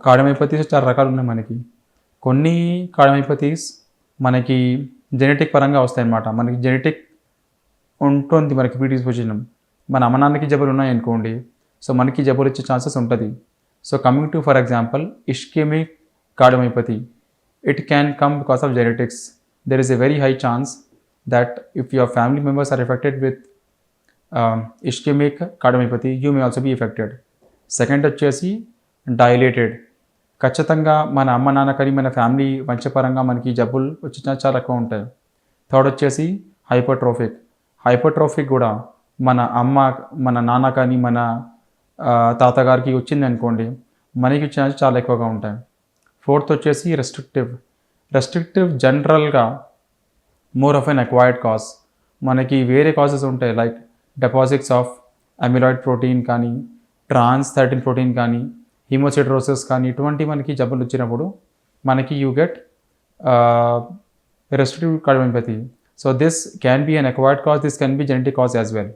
కార్డియోమైపతీస్ చాలా రకాలు ఉన్నాయి మనకి. కొన్ని కార్డియోమైపతీస్ మనకి జెనెటిక్ పరంగా వస్తాయన్నమాట. మనకి జెనెటిక్ ఉంటుంది మనకి ప్రీడిస్పోజిషన్. మన అమ్మ నాన్నకి జబ్బులు ఉన్నాయనుకోండి, సో మనకి జబ్బులు వచ్చే ఛాన్సెస్ ఉంటుంది. So coming to for example ischemic cardiomyopathy, it can come because of genetics. There is a very high chance that if your family members are affected with ischemic cardiomyopathy, you may also be affected. Second వచ్చేసి dilated. ఖచ్చితంగా మన అమ్మ నాన్నకని మన family వంశపరంగా మనకి జబ్బులు వచ్చిన చాలా ఎక్కువ ఉంటాయి. థర్డ్ వచ్చేసి హైపర్ట్రోఫిక్. హైపర్ట్రోఫిక్ కూడా మన అమ్మ మన నాన్న కానీ మన తాతగారికి వచ్చింది అనుకోండి, మనకి వచ్చిన చాలా ఎక్కువగా ఉంటాయి. ఫోర్త్ వచ్చేసి రెస్ట్రిక్టివ్. రెస్ట్రిక్టివ్ జనరల్గా more of an acquired cause. మనకి వేరే కాజెస్ ఉంటాయి, like deposits of amyloid protein కానీ, ట్రాన్స్ 13 ప్రోటీన్ కానీ, హీమోసిడరోసిస్ కానీ, ఇటువంటి మనకి జబ్బులు వచ్చినప్పుడు మనకి you get restrictive cardiomyopathy. So this can be an acquired cause, this can be genetic cause as well.